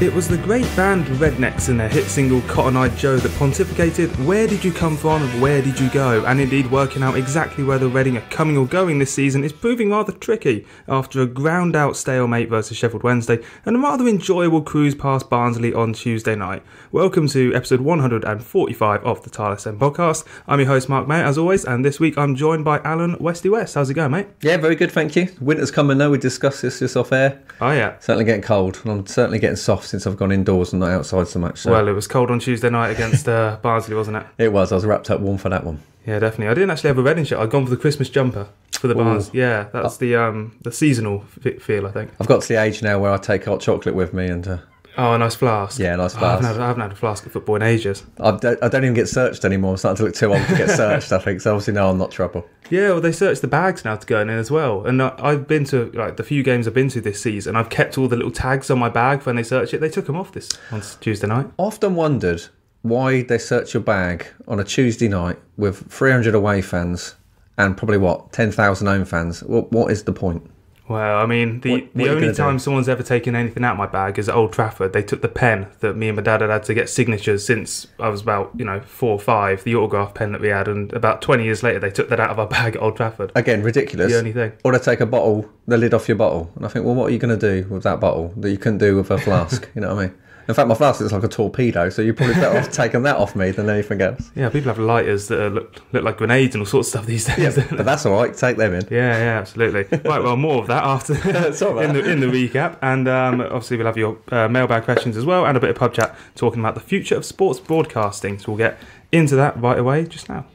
It was the great band Rednecks and their hit single Cotton Eyed Joe that pontificated where did you come from and where did you go, and indeed working out exactly whether Reading are coming or going this season is proving rather tricky after a ground out stalemate versus Sheffield Wednesday and a rather enjoyable cruise past Barnsley on Tuesday night. Welcome to episode 145 of the Tilehurst podcast. I'm your host Marc, mate, as always, and this week I'm joined by Alan Westy West. How's it going, mate? Yeah, very good, thank you. Winter's coming though, we discussed this just off air. Oh yeah. Certainly getting cold, and I'm certainly getting soft since I've gone indoors and not outside so much. So. Well, it was cold on Tuesday night against Barnsley, wasn't it? It was. I was wrapped up warm for that one. Yeah, definitely. I didn't actually have a Reading shirt. I'd gone for the Christmas jumper for the Barnes. Yeah, that's the seasonal feel, I think. I've got to the age now where I take hot chocolate with me and... Oh, a nice flask. Yeah, nice flask. I haven't had a flask of football in ages. I don't even get searched anymore. I'm starting to look too old to get searched, I think. So obviously now I'm not trouble. Yeah, well, they search the bags now to go in as well. And I've been to, the few games I've been to this season, I've kept all the little tags on my bag when they search it. They took them off this on Tuesday night. I often wondered why they search your bag on a Tuesday night with 300 away fans and probably, 10,000 home fans. What is the point? Well, I mean, the only time someone's ever taken anything out of my bag is at Old Trafford. They took the pen that me and my dad had to get signatures since I was about, 4 or 5, the autograph pen that we had, and about 20 years later they took that out of our bag at Old Trafford. Again, ridiculous. The only thing. Or they take the lid off your bottle, and I think, well, what are you going to do with that bottle that you couldn't do with a flask? You know what I mean? In fact, my flask looks like a torpedo, so you're probably better off taking that off me than anything else. Yeah, people have lighters that look like grenades and all sorts of stuff these days. Yeah, but that's all right. Take them in. Yeah, absolutely. Right, well, more of that after in the recap. And obviously we'll have your mailbag questions as well and a bit of Pubchat talking about the future of sports broadcasting. So we'll get into that right away just now.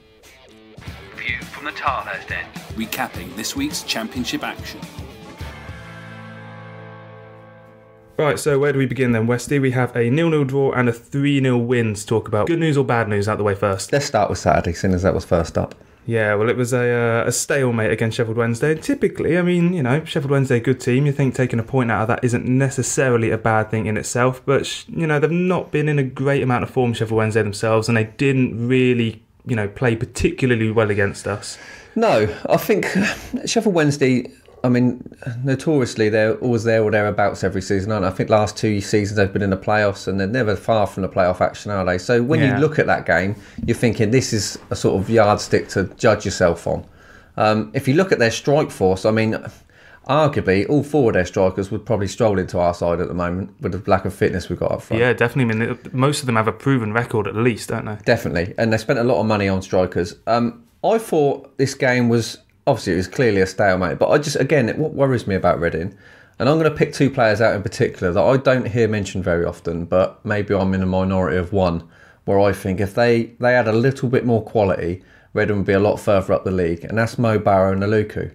View from the Tilehurst end. Recapping this week's championship action. Right, so where do we begin then, Westy? We have a 0-0 draw and a 3-0 win to talk about. Good news or bad news out the way first? Let's start with Saturday, seeing as that was first up. Yeah, well, it was a stalemate against Sheffield Wednesday. Typically, I mean, Sheffield Wednesday, a good team. You think taking a point out of that isn't necessarily a bad thing in itself. But, they've not been in a great amount of form, Sheffield Wednesday themselves, and they didn't really, play particularly well against us. No, I think Sheffield Wednesday... I mean, notoriously, they're always there or thereabouts every season, aren't they? I think last 2 seasons they've been in the playoffs and they're never far from the playoff action, are they? So when you look at that game, you're thinking this is a sort of yardstick to judge yourself on. If you look at their strike force, I mean, arguably all 4 of their strikers would probably stroll into our side at the moment with the lack of fitness we've got up front. Yeah, definitely. I mean, most of them have a proven record at least, don't they? Definitely. And they spent a lot of money on strikers. I thought this game was... Obviously, it was clearly a stalemate, but what worries me about Reading, and I'm going to pick 2 players out in particular that I don't hear mentioned very often, but maybe I'm in a minority of one, where I think if they had a little bit more quality, Reading would be a lot further up the league, and that's Mo Barrow and Aluku.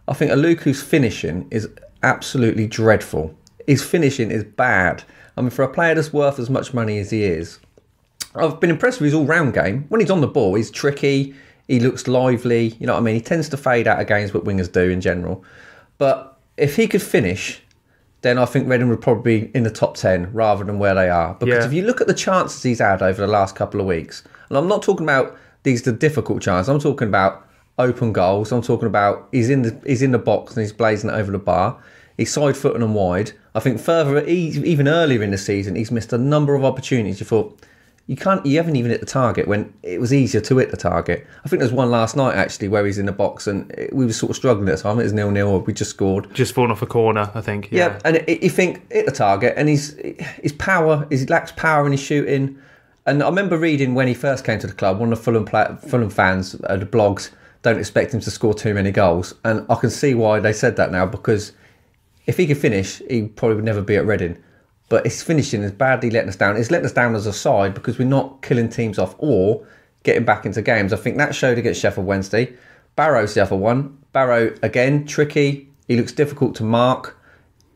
I think Aluku's finishing is absolutely dreadful. His finishing is bad. I mean, for a player that's worth as much money as he is, I've been impressed with his all-round game. When he's on the ball, he's tricky. He looks lively, you know what I mean? He tends to fade out of games, what wingers do in general. But if he could finish, then I think Reading would probably be in the top 10 rather than where they are. Because if you look at the chances he's had over the last couple of weeks, and I'm not talking about the difficult chances, I'm talking about open goals, I'm talking about he's in the box and he's blazing it over the bar. He's side-footed and wide. I think even earlier in the season, he's missed a number of opportunities. You thought... You haven't even hit the target when it was easier to hit the target. I think there's one last night actually where he's in the box and we were sort of struggling at the time. It was 0-0 or we just scored. Just fallen off a corner, I think. Yeah, and you think hit the target and his power, he lacks power in his shooting. And I remember reading when he first came to the club, one of the Fulham fans, the blogs, don't expect him to score too many goals. And I can see why they said that now, because if he could finish, he probably would never be at Reading. But his finishing is badly letting us down. It's letting us down as a side because we're not killing teams off or getting back into games. I think that showed against Sheffield Wednesday. Barrow's the other one. Barrow, again, tricky. He looks difficult to mark.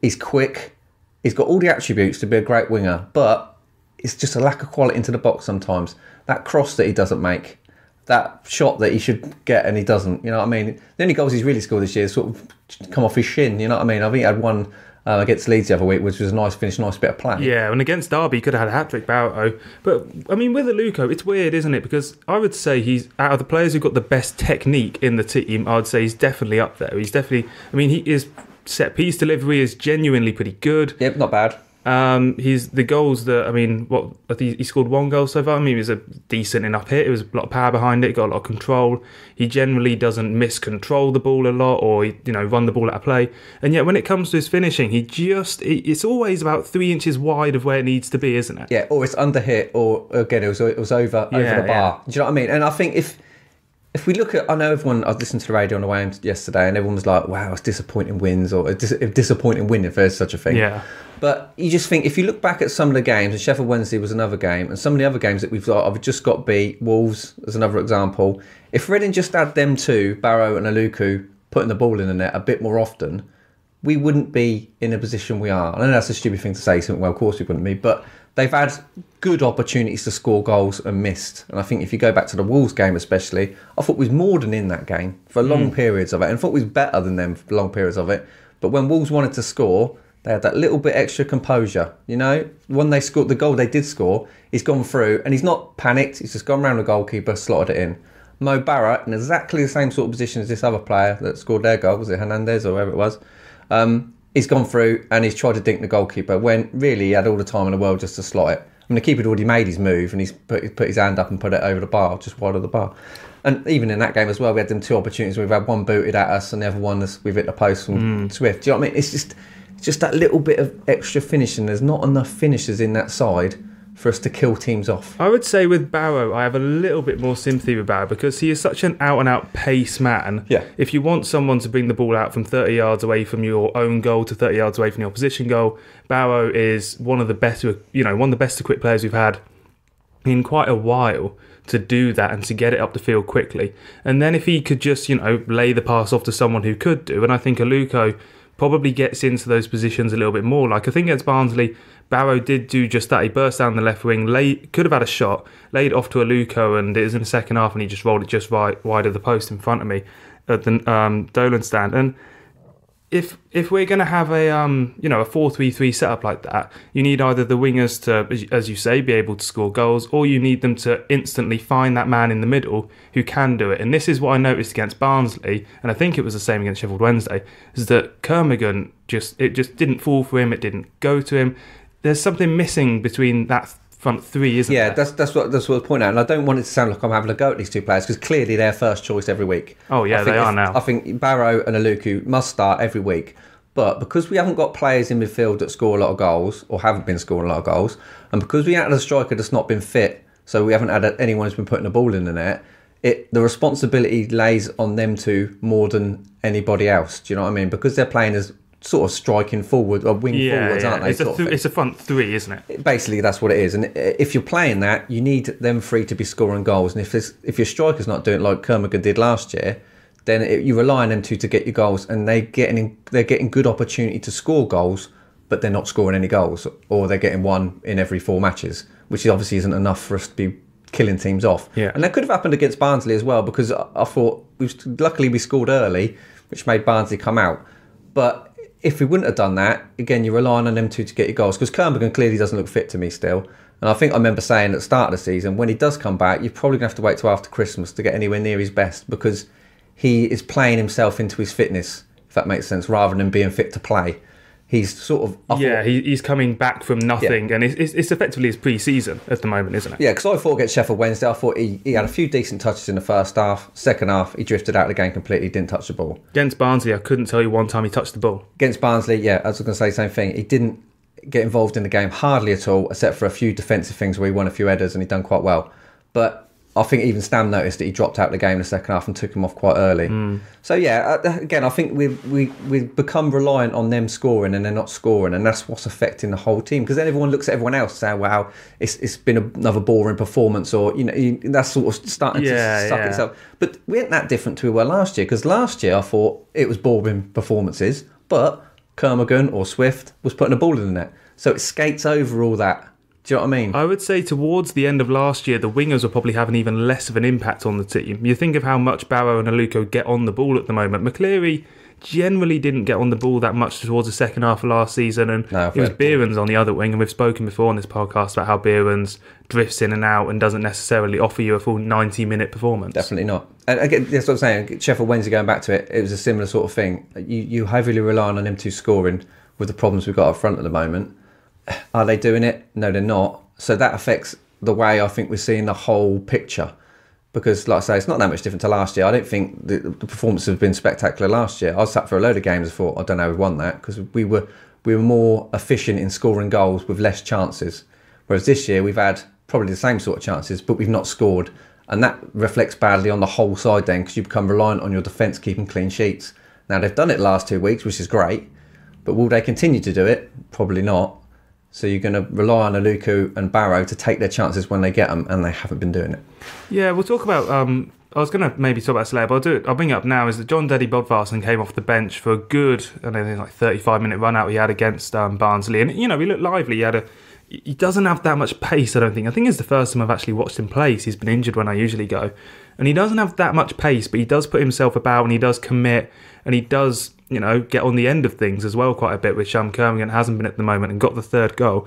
He's quick. He's got all the attributes to be a great winger. But it's just a lack of quality into the box sometimes. That cross that he doesn't make. That shot that he should get and he doesn't. You know what I mean? The only goals he's really scored this year sort of come off his shin. You know what I mean? I think he had one... against Leeds the other week, which was a nice finish, nice bit of play. Yeah, and against Derby, he could have had a hat-trick, Barrow. But, I mean, with Aluko, it's weird, isn't it? Because I would say he's, out of the players who've got the best technique in the team, I would say he's definitely up there. He's definitely, his set-piece delivery is genuinely pretty good. Yep, not bad. He's the goals that, I mean, I think he scored 1 goal so far. I mean, he was a decent enough hit. It was a lot of power behind it, got a lot of control. He generally doesn't miscontrol the ball a lot or, run the ball out of play. And yet when it comes to his finishing, it's always about 3 inches wide of where it needs to be, isn't it? Yeah, or it's under hit, or again, it was over the bar. Yeah. Do you know what I mean? And I think if we look at, I know everyone, I listened to the radio on the way home yesterday and everyone was like, wow, it's disappointing wins, or a disappointing win if there's such a thing. Yeah. But you just think, if you look back at some of the games, and Sheffield Wednesday was another game, and some of the other games that I've just got beat, Wolves as another example, if Reading just had them two, Barrow and Aluku, putting the ball in the net a bit more often, we wouldn't be in a position we are. I know that's a stupid thing to say, so well, of course we wouldn't be, but they've had good opportunities to score goals and missed. And I think if you go back to the Wolves game especially, I thought we was more than in that game for long periods of it, and I thought we was better than them for long periods of it. But when Wolves wanted to score, they had that little bit extra composure. When they scored the goal they did score, he's gone through and he's not panicked, he's just gone around the goalkeeper, slotted it in. Mo Barrett, in exactly the same sort of position as this other player that scored their goal, was it Hernandez or whoever it was? He's gone through and he's tried to dink the goalkeeper when really he had all the time in the world just to slot it. I mean, the keeper had already made his move and he's put his hand up and put it over the bar, just wide of the bar. And even in that game as well, we had them 2 opportunities. We've had one booted at us and the other one we've hit the post from Swift. Do you know what I mean? It's just that little bit of extra finishing. There's not enough finishers in that side for us to kill teams off. I would say with Barrow, I have a little bit more sympathy with Barrow because he is such an out-and-out pace man. Yeah. If you want someone to bring the ball out from 30 yards away from your own goal to 30 yards away from the opposition goal, Barrow is one of the best equipped players we've had in quite a while to do that and to get it up the field quickly. And then if he could just, lay the pass off to someone who could do, and I think Aluko probably gets into those positions a little bit more. Like I think against Barnsley, Barrow did do just that. He burst down the left wing, could have had a shot, laid it off to Aluko, and it was in the second half, and he just rolled it just right wide of the post in front of me at the Dolan stand. And if we're going to have a 4-3-3 setup like that, you need either the wingers to, as you say, be able to score goals, or you need them to instantly find that man in the middle who can do it. And this is what I noticed against Barnsley, and I think it was the same against Sheffield Wednesday, is that Kermigan just didn't fall for him, it didn't go to him. There's something missing between that front three, isn't there? Yeah, that's what I was pointing out. And I don't want it to sound like I'm having a go at these two players because clearly they're first choice every week. Oh, yeah, they are now. I think Barrow and Aluku must start every week. But because we haven't got players in midfield that score a lot of goals or haven't been scoring a lot of goals, and because we had a striker that's not been fit, so we haven't had anyone who's been putting the ball in the net, the responsibility lays on them two more than anybody else. Do you know what I mean? Because they're playing as sort of striking forward or wing forwards, aren't they? It's a front three, isn't it? Basically, that's what it is. And if you're playing that, you need them three to be scoring goals. And if your striker's not doing it like Kermigan did last year, then you rely on them two to get your goals, and they're getting good opportunity to score goals, but they're not scoring any goals, or they're getting one in every 4 matches, which obviously isn't enough for us to be killing teams off. Yeah. And that could have happened against Barnsley as well, because I thought luckily we scored early, which made Barnsley come out. But if we wouldn't have done that, again, you're relying on them two to get your goals, because Kermigan clearly doesn't look fit to me still. And I think I remember saying at the start of the season, when he does come back, you're probably going to have to wait till after Christmas to get anywhere near his best, because he is playing himself into his fitness, if that makes sense, rather than being fit to play. He's sort of... he's coming back from nothing, and it's effectively his pre-season at the moment, isn't it? Yeah, because I thought against Sheffield Wednesday, I thought he had a few decent touches in the first half. Second half, he drifted out of the game completely, didn't touch the ball. Against Barnsley, I couldn't tell you one time he touched the ball. Against Barnsley, yeah, I was going to say the same thing. He didn't get involved in the game hardly at all, except for a few defensive things where he won a few headers and he done quite well. But I think even Stam noticed that he dropped out of the game in the second half and took him off quite early. So yeah, again, I think we've become reliant on them scoring and they're not scoring, and that's what's affecting the whole team. Because then everyone looks at everyone else and say, "Wow, it's been another boring performance," or that's sort of starting to suck itself. But we ain't that different to we were last year. Because last year I thought it was boring performances, but Kermigan or Swift was putting a ball in the net, so it skates over all that. Do you know what I mean? I would say towards the end of last year, the wingers were probably having even less of an impact on the team. You think of how much Barrow and Aluko get on the ball at the moment. McCleary generally didn't get on the ball that much towards the second half of last season, and it was Behrens on the other wing, and we've spoken before on this podcast about how Behrens drifts in and out and doesn't necessarily offer you a full 90-minute performance. Definitely not. And again, that's what I'm saying. Sheffield Wednesday, going back to it, it was a similar sort of thing. You heavily rely on them two scoring with the problems we've got up front at the moment. Are they doing it? No, they're not. So that affects the way I think we're seeing the whole picture. Because, like I say, it's not that much different to last year. I don't think the performances have been spectacular last year. I sat for a load of games and thought, I don't know how we won that, because we were more efficient in scoring goals with less chances. Whereas this year we've had probably the same sort of chances, but we've not scored. And that reflects badly on the whole side then, because you become reliant on your defence keeping clean sheets. Now, they've done it last 2 weeks, which is great. But will they continue to do it? Probably not. So you're going to rely on Aluku and Barrow to take their chances when they get them, and they haven't been doing it. Yeah, we'll talk about... I was going to maybe talk about Slayer, but I'll bring it up now, is that John Deddy Bodvarsson came off the bench for a good, I don't know, like 35-minute run-out he had against Barnsley. And, he looked lively. He doesn't have that much pace, I don't think. I think it's the first time I've actually watched him play. He's been injured when I usually go. And he doesn't have that much pace, but he does put himself about, and he does commit, and he does... get on the end of things as well quite a bit, which Kermorgant hasn't been at the moment, and got the third goal.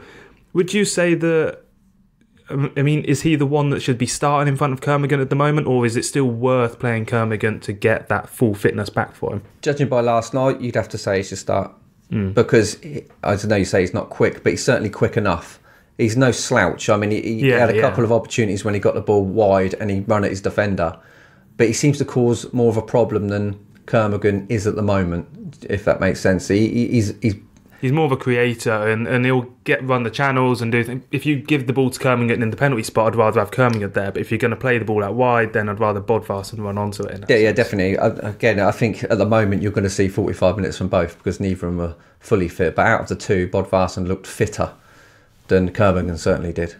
Would you say that, is he the one that should be starting in front of Kermorgant at the moment, or is it still worth playing Kermorgant to get that full fitness back for him? Judging by last night, you'd have to say he should start. Because, I don't know, you say he's not quick, but he's certainly quick enough. He's no slouch. He had a couple of opportunities when he got the ball wide and he run at his defender. But he seems to cause more of a problem than Kermorgant is at the moment, if that makes sense. He's more of a creator, and he'll run the channels and do things. If you give the ball to Kermorgant in the penalty spot, I'd rather have Kermorgant there. But if you're going to play the ball out wide, then I'd rather Bodvarsson run onto it. Yeah, definitely. Again, I think at the moment you're going to see 45 minutes from both, because neither of them are fully fit. But out of the two, Bodvarsson looked fitter than Kermorgant certainly did.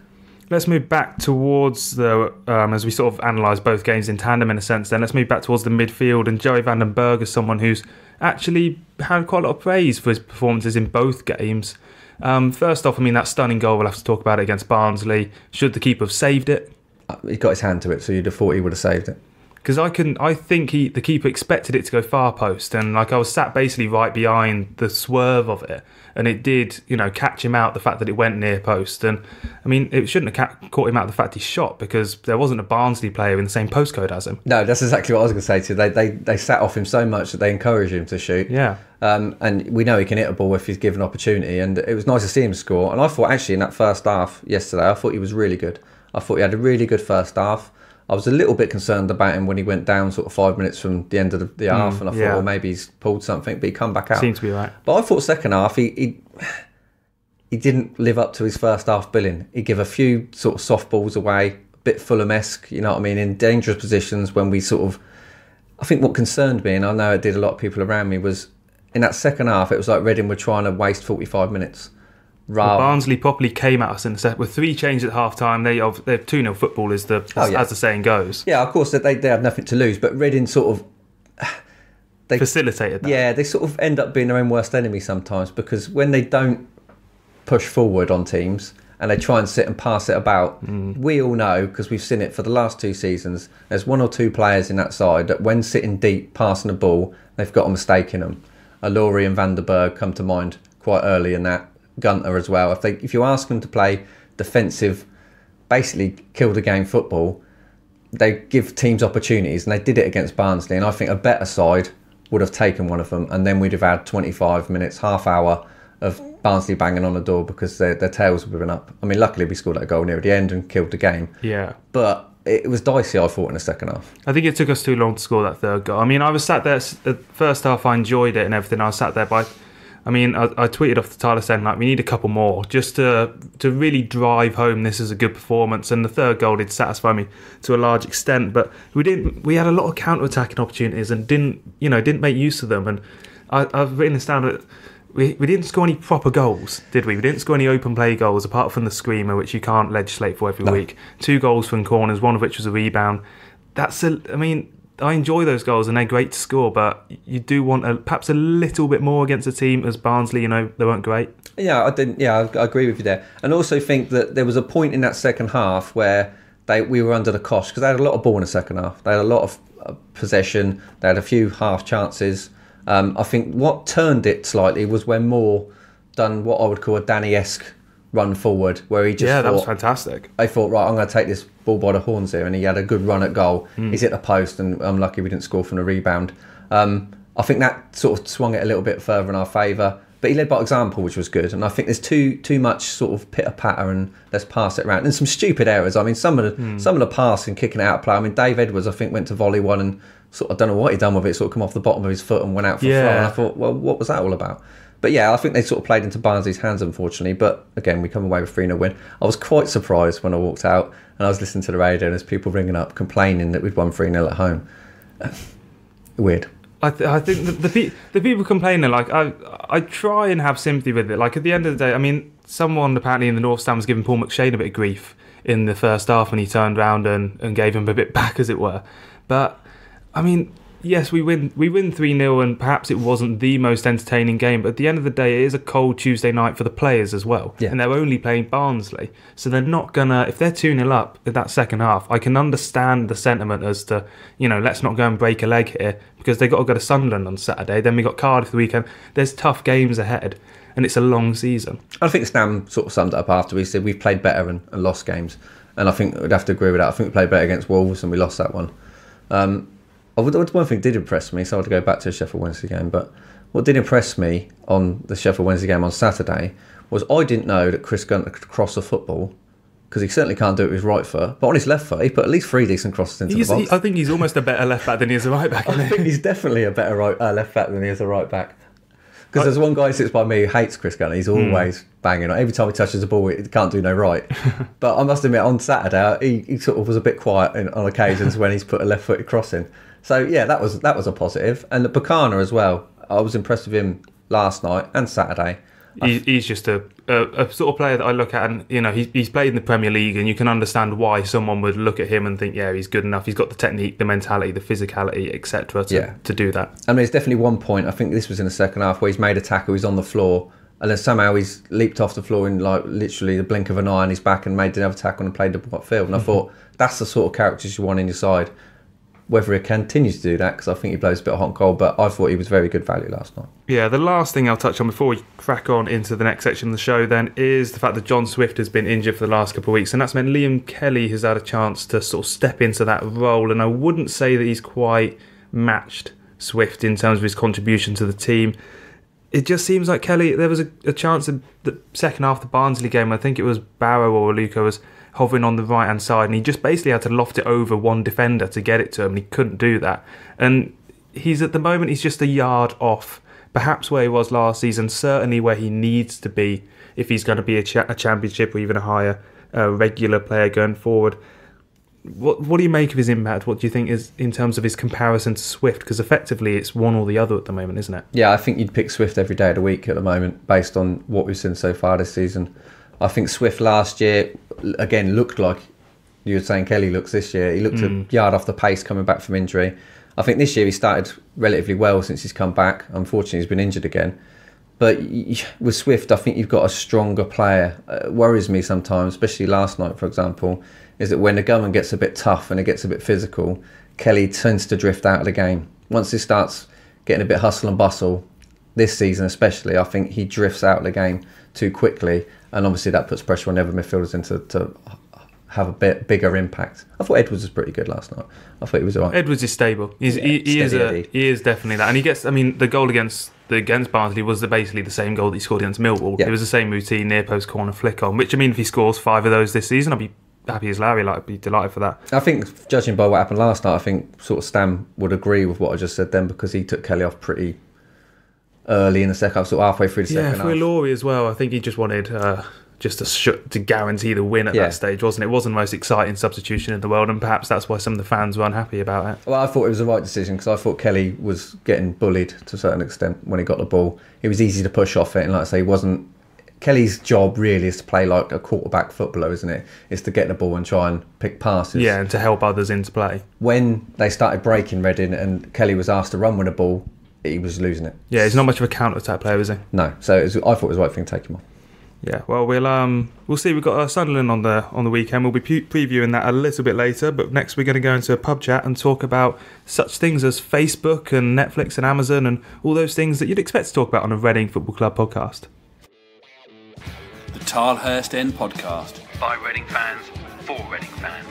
Let's move back towards as we sort of analyse both games in tandem in a sense, then let's move back towards the midfield. And Joey van den Berg is someone who's actually had quite a lot of praise for his performances in both games. First off, that stunning goal, we'll have to talk about it against Barnsley. Should the keeper have saved it? He got his hand to it, so you'd have thought he would have saved it. Because I think the keeper expected it to go far post, and I was sat basically right behind the swerve of it, and it did, catch him out the fact that it went near post. And it shouldn't have caught him out the fact he shot, because there wasn't a Barnsley player in the same postcode as him. No, that's exactly what I was going to say to you. They sat off him so much that they encouraged him to shoot. Yeah. And we know he can hit a ball if he's given opportunity, and it was nice to see him score. And I thought actually in that first half yesterday, I thought he was really good. I thought he had a really good first half. I was a little bit concerned about him when he went down sort of 5 minutes from the end of the half, and I thought, maybe he's pulled something, but he come back out. Seems to be right. But I thought second half, he didn't live up to his first half billing. He gave a few sort of soft balls away, a bit Fulham-esque, in dangerous positions when we sort of... I think what concerned me, and I know it did a lot of people around me, was in that second half, it was like Reading were trying to waste 45 minutes. Well, Barnsley properly came at us in the set with 3 changes at half time. They're 2-0 football, as the saying goes. Yeah, of course, they had nothing to lose, but Reading sort of... They facilitated that. Yeah, they sort of end up being their own worst enemy sometimes, because when they don't push forward on teams and they try and sit and pass it about, we all know, because we've seen it for the last 2 seasons, there's 1 or 2 players in that side that when sitting deep, passing the ball, they've got a mistake in them. Alori and van den Berg come to mind quite early in that. Gunter as well. If you ask them to play defensive, basically kill the game football, they give teams opportunities, and they did it against Barnsley. And I think a better side would have taken one of them, and then we'd have had 25 minutes, half hour of Barnsley banging on the door because their tails were up. Luckily we scored that goal near the end and killed the game. Yeah, but it was dicey, I thought, in the second half. I think it took us too long to score that third goal. I was sat there the first half. I enjoyed it and everything. I was sat there by. I tweeted off the Tilehurst end, we need a couple more just to really drive home this is a good performance. And the third goal did satisfy me to a large extent, but we had a lot of counter-attacking opportunities and didn't make use of them. And I've written this down that we didn't score any proper goals, did we? We didn't score any open play goals apart from the screamer, which you can't legislate for every week. 2 goals from corners, one of which was a rebound. I enjoy those goals and they're great to score, but you do want perhaps a little bit more against a team as Barnsley, they weren't great. Yeah, I agree with you there. And also think that there was a point in that second half where we were under the cosh, because they had a lot of ball in the second half. They had a lot of possession. They had a few half chances. I think what turned it slightly was when Moore done what I would call a Danny-esque run forward, where he just that was fantastic. I thought, right, I'm going to take this ball by the horns here, and he had a good run at goal. He's hit the post, and I'm lucky we didn't score from the rebound. I think that sort of swung it a little bit further in our favour, But he led by example, which was good. And I think there's too much sort of pitter-patter and let's pass it around. And some stupid errors. I mean, some of the passing, kicking it out of play. I mean, Dave Edwards, I think, went to volley one and sort of, I don't know what he'd done with it, sort of come off the bottom of his foot and went out for a throw. And I thought, well, what was that all about? But yeah, I think they sort of played into Barnsley's hands, unfortunately. But again, we come away with 3-0 win. I was quite surprised when I walked out and I was listening to the radio and there's people ringing up complaining that we'd won 3-0 at home. Weird. I think the people complaining, like, I try and have sympathy with it. Like, at the end of the day, I mean, someone apparently in the North Stand was giving Paul McShane a bit of grief in the first half when he turned round and gave him a bit back, as it were. But, I mean, yes, we win 3-0 and perhaps it wasn't the most entertaining game, but at the end of the day, it is a cold Tuesday night for the players as well. Yeah. And they're only playing Barnsley. So they're not going to, if they're 2-0 up in that second half, I can understand the sentiment as to, let's not go and break a leg here because they've got to go to Sunderland on Saturday. Then we got Cardiff the weekend. There's tough games ahead and it's a long season. I think Stam sort of summed it up after. He said we've played better and lost games. And I think we'd have to agree with that. I think we played better against Wolves and we lost that one. One thing did impress me, so I had to go back to the Sheffield Wednesday game, but what did impress me on the Sheffield Wednesday game on Saturday was I didn't know that Chris Gunter could cross a football, because he certainly can't do it with his right foot, but on his left foot he put at least 3 decent crosses into the box. I think he's almost a better left back than he is a right back. I think he's definitely a better left back than he is a right back. Because there's one guy who sits by me who hates Chris Gunter. He's always banging on. Every time he touches the ball, he can't do no right. But I must admit, on Saturday, he sort of was a bit quiet on occasions when he's put a left-footed cross in. So yeah, that was a positive. And Bacana as well. I was impressed with him last night and Saturday. He's just a sort of player that I look at, and he's played in the Premier League, and you can understand why someone would look at him and think, yeah, he's good enough. He's got the technique, the mentality, the physicality, etc. to do that. I mean, there's definitely one point. I think this was in the second half where he's made a tackle. He's on the floor, and then somehow he's leaped off the floor in like literally the blink of an eye, and he's back and made another tackle and played the field. And I thought that's the sort of characters you want in your side. Whether he continues to do that, because I think he blows a bit of hot and cold, but I thought he was very good value last night. Yeah, the last thing I'll touch on before we crack on into the next section of the show then is the fact that John Swift has been injured for the last couple of weeks, and that's meant Liam Kelly has had a chance to sort of step into that role, and I wouldn't say that he's quite matched Swift in terms of his contribution to the team. It just seems like Kelly, there was a chance in the second half of the Barnsley game, I think it was Barrow or Luca was hovering on the right hand side, and he just basically had to loft it over one defender to get it to him, and he couldn't do that. And he's at the moment, he's just a yard off, perhaps where he was last season, certainly where he needs to be if he's going to be a championship or even a higher regular player going forward. What do you make of his impact? What do you think is in terms of his comparison to Swift? Because effectively it's one or the other at the moment, isn't it? Yeah, I think you'd pick Swift every day of the week at the moment based on what we've seen so far this season. I think Swift last year, again, looked like you were saying Kelly looks this year. He looked a yard off the pace coming back from injury. I think this year he started relatively well since he's come back. Unfortunately, he's been injured again. But with Swift, I think you've got a stronger player. It worries me sometimes, especially last night, for example, is that when the going gets a bit tough and it gets a bit physical, Kelly tends to drift out of the game. Once he starts getting a bit hustle and bustle, this season especially, I think he drifts out of the game too quickly. And obviously that puts pressure on the other midfielders to have a bit bigger impact. I thought Edwards was pretty good last night. I thought he was all right. Edwards is stable. He is definitely that. And he gets, I mean, the goal against Barnsley was basically the same goal that he scored against Millwall. Yeah. It was the same routine, near post corner flick on, which, I mean, if he scores 5 of those this season, I'd be happy as Larry. I'd be delighted for that. I think, judging by what happened last night, I think sort of Stam would agree with what I just said then, because he took Kelly off pretty early in the second half, sort of halfway through the second half. Yeah, for Laurie as well. I think he just wanted to guarantee the win at that stage, wasn't it? It wasn't the most exciting substitution in the world, and perhaps that's why some of the fans were unhappy about it. Well, I thought it was the right decision, because I thought Kelly was getting bullied to a certain extent when he got the ball. It was easy to push off it, and like I say, Kelly's job really is to play like a quarterback footballer, isn't it? It's to get the ball and try and pick passes. Yeah, and to help others into play. When they started breaking Reading and Kelly was asked to run with the ball, he was losing it. Yeah, he's not much of a counter-attack player, is he? No, so I thought it was the right thing to take him off. Yeah, well, we'll see. We've got Sunderland on the weekend. We'll be previewing that a little bit later. But next, we're going to go into a pub chat and talk about such things as Facebook and Netflix and Amazon and all those things that you'd expect to talk about on a Reading Football Club podcast. The Tilehurst End podcast by Reading fans for Reading fans.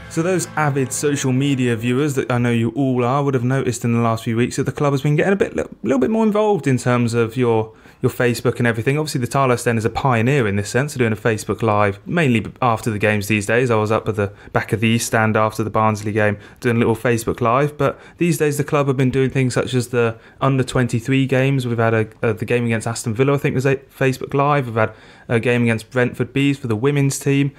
So those avid social media viewers that I know you all are would have noticed in the last few weeks that the club has been getting a little bit more involved in terms of your your Facebook and everything. Obviously, the Tilehurst End is a pioneer in this sense of doing a Facebook Live, mainly after the games these days. I was up at the back of the East Stand after the Barnsley game doing a little Facebook Live, but these days the club have been doing things such as the under-23 games. We've had the game against Aston Villa, I think, was a Facebook Live. We've had a game against Brentford Bees for the women's team.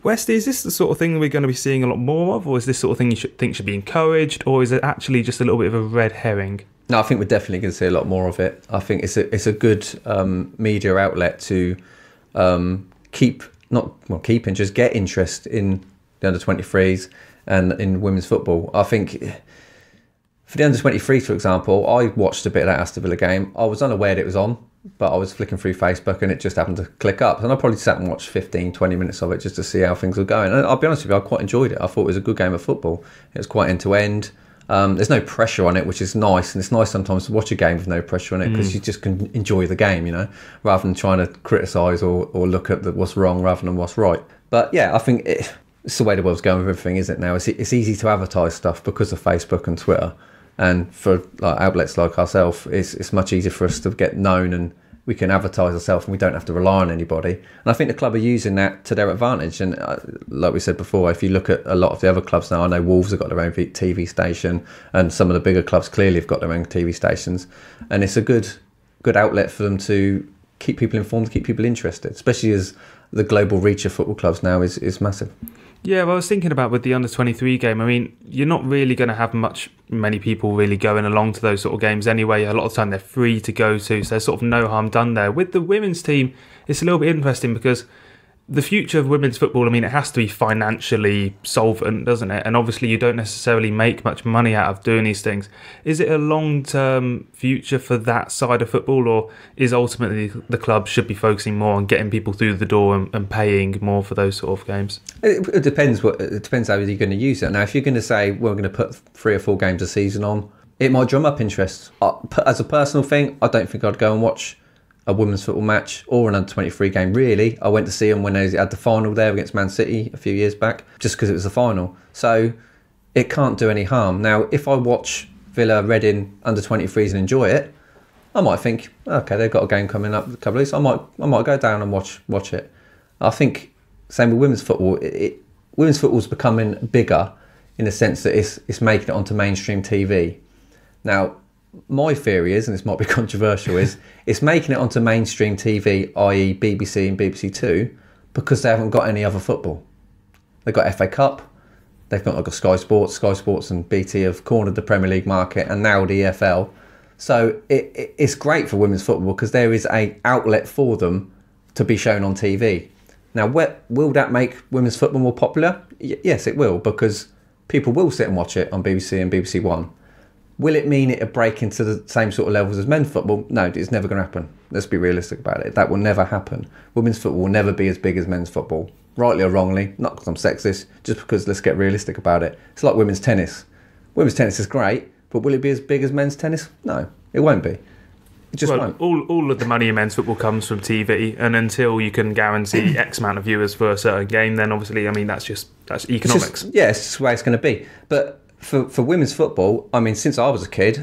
Westy, is this the sort of thing that we're going to be seeing a lot more of, or is this sort of thing you should be encouraged, or is it actually just a little bit of a red herring? No, I think we're definitely going to see a lot more of it. I think it's a good media outlet to just get interest in the under-23s and in women's football. I think for the under-23s, for example, I watched a bit of that Aston Villa game. I was unaware that it was on, but I was flicking through Facebook and it just happened to click up. And I probably sat and watched 15, 20 minutes of it just to see how things were going. And I'll be honest with you, I quite enjoyed it. I thought it was a good game of football. It was quite end-to-end. There's no pressure on it, which is nice. And it's nice sometimes to watch a game with no pressure on it because you just can enjoy the game, rather than trying to criticise or look at what's wrong rather than what's right. But yeah, I think it's the way the world's going with everything, isn't it now? It's easy to advertise stuff because of Facebook and Twitter. And for outlets like ourselves, it's much easier for us to get known and we can advertise ourselves and we don't have to rely on anybody. And I think the club are using that to their advantage. And like we said before, if you look at a lot of the other clubs now, I know Wolves have got their own TV station and some of the bigger clubs clearly have got their own TV stations. And it's a good outlet for them to keep people informed, keep people interested, especially as the global reach of football clubs now is massive. Yeah, well, I was thinking about with the under-23 game, I mean, you're not really going to have many people really going along to those sort of games anyway. A lot of the time they're free to go to, so there's sort of no harm done there. With the women's team, it's a little bit interesting because the future of women's football, I mean, it has to be financially solvent, doesn't it? And obviously you don't necessarily make much money out of doing these things. Is it a long-term future for that side of football, or is ultimately the club should be focusing more on getting people through the door and paying more for those sort of games? It depends how you're going to use it. Now, if you're going to say, we're going to put 3 or 4 games a season on, it might drum up interest. As a personal thing, I don't think I'd go and watch a women's football match or an under-23 game, really. I went to see them when they had the final there against Man City a few years back, just because it was the final. So it can't do any harm. Now, if I watch Villa, Reading, under-23s and enjoy it, I might think, okay, they've got a game coming up a couple of weeks. I might go down and watch it. I think, same with women's football. Women's football's becoming bigger in the sense that it's making it onto mainstream TV. Now, my theory is, and this might be controversial, is it's making it onto mainstream TV, i.e. BBC and BBC Two, because they haven't got any other football. They've got FA Cup, they've got Sky Sports and BT have cornered the Premier League market, and now the EFL. So it's great for women's football because there is an outlet for them to be shown on TV. Now, will that make women's football more popular? Yes, it will, because people will sit and watch it on BBC and BBC One. Will it mean it'll break into the same sort of levels as men's football? No, it's never going to happen. Let's be realistic about it. That will never happen. Women's football will never be as big as men's football. Rightly or wrongly, not because I'm sexist, just because let's get realistic about it. It's like women's tennis. Women's tennis is great, but will it be as big as men's tennis? No, it won't be. It just won't. All of the money in men's football comes from TV, and until you can guarantee X amount of viewers for a certain game, then obviously, I mean, that's economics. It's just the way it's going to be. But for women's football, I mean, since I was a kid,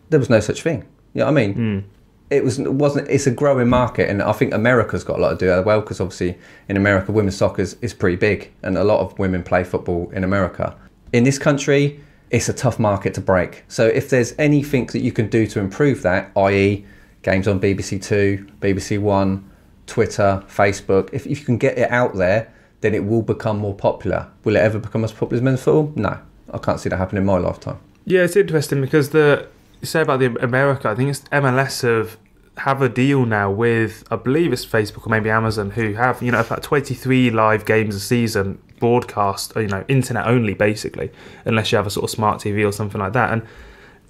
there was no such thing. You know what I mean? It's a growing market, and I think America's got a lot to do as well, because obviously in America, women's soccer is pretty big, and a lot of women play football in America. In this country, it's a tough market to break. So if there's anything that you can do to improve that, i.e. games on BBC Two, BBC One, Twitter, Facebook, if you can get it out there, then it will become more popular. Will it ever become as popular as men's football? No. I can't see that happening in my lifetime. Yeah, it's interesting because you say about the America, I think it's MLS have a deal now with, I believe it's Facebook or maybe Amazon, who have, about 23 live games a season broadcast, internet only basically, unless you have a sort of smart TV or something like that. And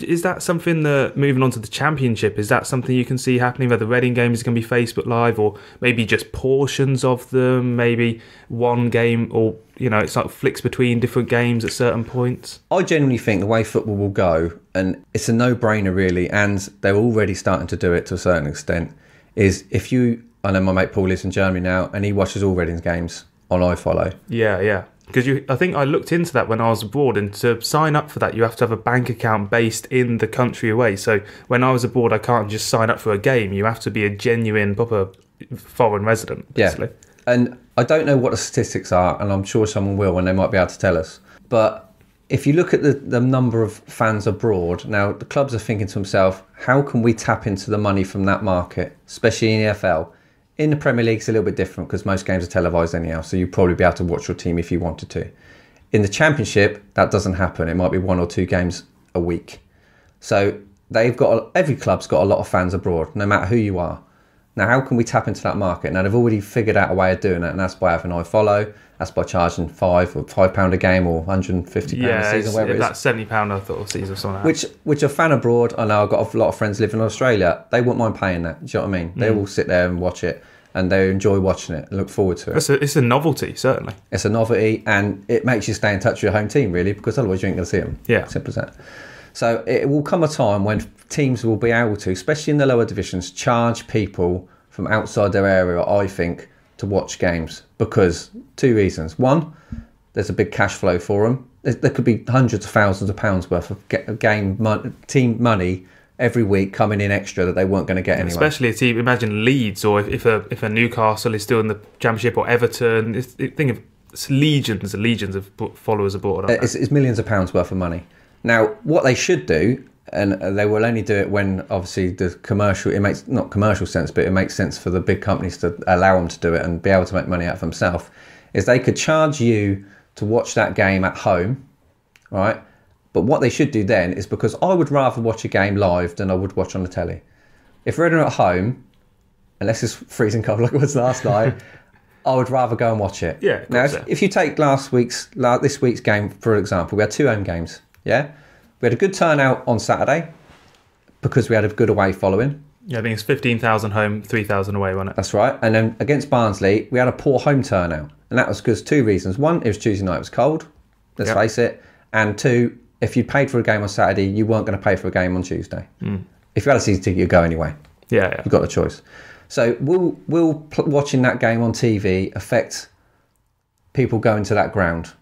is that something that, moving on to the Championship, is that something you can see happening where the Reading games is going to be Facebook Live, or maybe just portions of them, maybe one game, or, it's like flicks between different games at certain points? I genuinely think the way football will go, and it's a no-brainer really, and they're already starting to do it to a certain extent, is I know my mate Paul lives in Germany now, and he watches all Reading's games on iFollow. Yeah. Because I think I looked into that when I was abroad, and to sign up for that, you have to have a bank account based in the country away. So when I was abroad, I can't just sign up for a game. You have to be a genuine, proper foreign resident, basically. Yeah. And I don't know what the statistics are, and I'm sure someone will, and they might be able to tell us. But if you look at the number of fans abroad, now the clubs are thinking to themselves, how can we tap into the money from that market, especially in the EFL? In the Premier League, it's a little bit different because most games are televised anyhow, so you'd probably be able to watch your team if you wanted to. In the Championship, that doesn't happen. It might be 1 or 2 games a week. So every club's got a lot of fans abroad, no matter who you are. Now, how can we tap into that market? Now, they've already figured out a way of doing it, and that's by having iFollow. That's by charging £5 a game or £150 a season, whatever it is. That's £70 I thought a season or something like that. Which a fan abroad, I know I've got a lot of friends living in Australia, they wouldn't mind paying that. Do you know what I mean? They will sit there and watch it, and they enjoy watching it and look forward to it. It's a novelty, certainly. It's a novelty, and it makes you stay in touch with your home team, really, because otherwise you ain't going to see them. Yeah. Simple as that. So it will come a time when teams will be able to, especially in the lower divisions, charge people from outside their area, I think, to watch games, because 2 reasons. One, there's a big cash flow for them. There could be hundreds of thousands of pounds worth of team money every week coming in extra that they weren't going to get anyway. Especially a team, imagine Leeds, or if a Newcastle is still in the Championship, or Everton. Think of legions and legions of followers abroad. It's millions of pounds worth of money. Now, what they should do, and they will only do it when obviously the commercial, it makes not commercial sense, but it makes sense for the big companies to allow them to do it and be able to make money out of themselves, is they could charge you to watch that game at home, right? But what they should do then is, because I would rather watch a game live than I would watch on the telly. If Reading are at home, unless it's freezing cold like it was last night, I would rather go and watch it. Yeah. Now, if you take this week's game, for example, we had 2 home games, yeah? We had a good turnout on Saturday because we had a good away following. Yeah, I think it's 15,000 home, 3,000 away, wasn't it? That's right. And then against Barnsley, we had a poor home turnout. And that was because 2 reasons. One, it was Tuesday night, it was cold, let's face it. And 2, if you paid for a game on Saturday, you weren't going to pay for a game on Tuesday. If you had a season ticket, you'd go anyway. Yeah. You've got the choice. So will watching that game on TV affect people going to that ground?